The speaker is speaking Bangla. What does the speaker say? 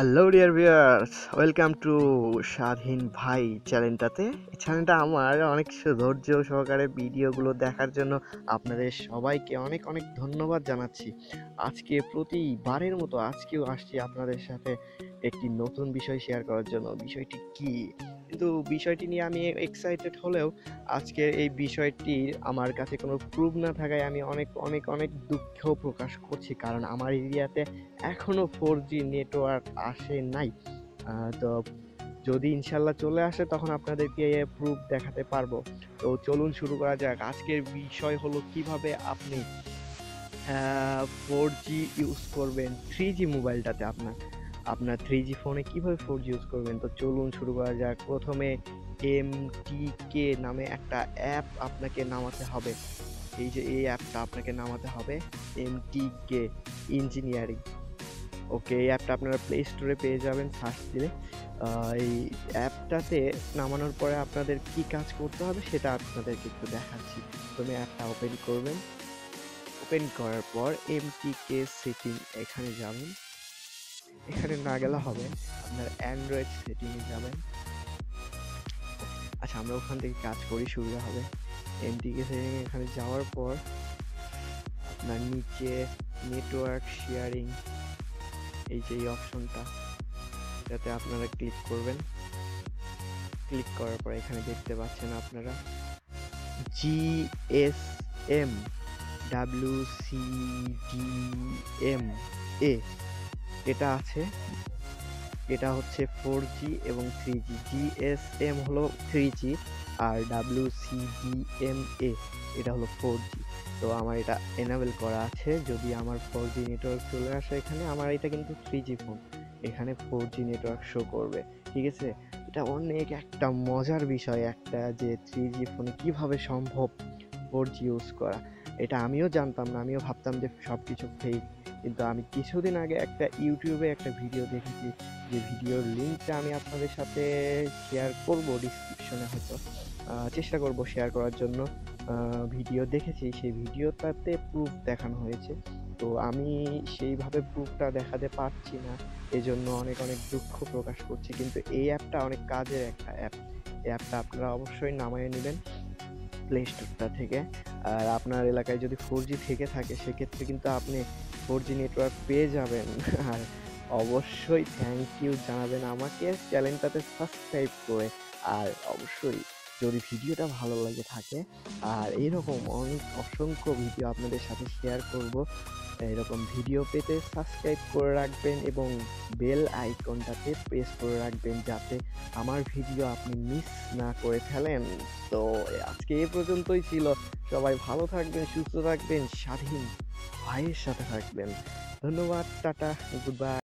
Hello dear viewers, welcome to স্বাধীন ভাই চ্যানেলটাতে। এই চ্যানেলটা আমার অনেক ধৈর্য সহকারে ভিডিওগুলো দেখার জন্য আপনাদের সবাইকে অনেক অনেক ধন্যবাদ জানাচ্ছি। আজকে প্রতিবারের মতো আজকেও আসছি আপনাদের সাথে একটি নতুন বিষয় শেয়ার করার জন্য। বিষয়টি কি? কিন্তু বিষয়টি নিয়ে আমি এক্সাইটেড হলেও আজকের এই বিষয়টির আমার কাছে কোনো প্রুফ না থাকায় আমি অনেক অনেক অনেক দুঃখ প্রকাশ করছি, কারণ আমার এরিয়াতে এখনো 4G নেটওয়ার্ক আসে নাই। তো যদি ইনশাল্লাহ চলে আসে তখন আপনাদেরকে প্রুফ দেখাতে পারবো। তো চলুন শুরু করা যাক। আজকের বিষয় হলো কিভাবে আপনি 4G ইউজ করবেন 3G মোবাইলটাতে। আপনার 3G ফোনে কিভাবে 4G ইউজ করবেন। তো চলুন শুরু করা যাক। প্রথমে MTK নামে একটা অ্যাপ আপনাকে নামাতে হবে। এই অ্যাপটা আপনাকে নামাতে হবে, MTK ইঞ্জিনিয়ারিং। ওকে, এই অ্যাপটা আপনারা প্লে স্টোরে পেয়ে যাবেন সার্চ দিলে। এই অ্যাপটাতে নামানোর পরে আপনাদের কি কাজ করতে হবে সেটা আপনাদেরকে একটু দেখাচ্ছি। প্রথমে অ্যাপটা ওপেন করবেন। ওপেন করার পর MTK সেটিং এখানে যাবেন। এখানে না গেলে হবে, আপনার অ্যান্ড্রয়েড সেটিংয়ে যাবেন। আচ্ছা, আমরা ওখান থেকে কাজ করি, সুবিধা হবে। MTK সেটিং এখানে যাওয়ার পর আপনার নিচে নেটওয়ার্ক শেয়ারিং, এই যে এই অপশনটা, এটাতে আপনারা ক্লিক করবেন। ক্লিক করার পর এখানে দেখতে পাচ্ছেন আপনারা GSM WCDMA এটা আছে। এটা হচ্ছে 4G এবং 3G। GSM হলো 3G আর WCDMA এটা হলো 4G। তো আমার এটা এনেবল করা আছে। যদি আমার 4G নেটওয়ার্ক চলে আসে এখানে, আমার এটা কিন্তু 3G ফোন, এখানে 4G নেটওয়ার্ক শো করবে। ঠিক আছে, এটা অনেক একটা মজার বিষয়, একটা যে 3G ফোনে কিভাবে সম্ভব 4G ইউজ করা। এটা আমিও জানতাম না, আমিও ভাবতাম যে সবকিছু ফেক। কিন্তু আমি কিছুদিন আগে একটা ইউটিউবে একটা ভিডিও দেখেছি, যে ভিডিওর লিঙ্কটা আমি আপনাদের সাথে শেয়ার করব ডিসক্রিপশনে, হয়তো চেষ্টা করব শেয়ার করার জন্য। ভিডিও দেখেছি, সেই ভিডিওটাতে প্রুফ দেখানো হয়েছে। তো আমি সেইভাবে প্রুফটা দেখাতে পারছি না, এজন্য অনেক অনেক দুঃখ প্রকাশ করছি। কিন্তু এই অ্যাপটা অনেক কাজের একটা অ্যাপ। এই অ্যাপটা আপনারা অবশ্যই নামিয়ে নেবেন প্লে স্টোরটা থেকে। আর আপনার এলাকায় যদি 4G থেকে থাকে সেক্ষেত্রে কিন্তু আপনি 4G নেটওয়ার্ক পেয়ে যাবেন। আর অবশ্যই থ্যাংক ইউ জানাবেন আমাকে চ্যানেলটাতে সাবস্ক্রাইব করে। আর অবশ্যই যদি ভিডিওটা ভালো লাগে থাকে, আর এরকম অনেক অসংখ্য ভিডিও আপনাদের সাথে শেয়ার করব, এরকম ভিডিও পেতে সাবস্ক্রাইব করে রাখবেন এবং বেল আইকনটাতে প্রেস করে রাখবেন, যাতে আমার ভিডিও আপনি মিস না করে ফেলেন। তো আজকে এ পর্যন্তই ছিল। সবাই ভালো থাকবেন, সুস্থ থাকবেন, স্বাধীন ভাইয়ের সাথে থাকবেন। ধন্যবাদ, টাটা, গুড বাই।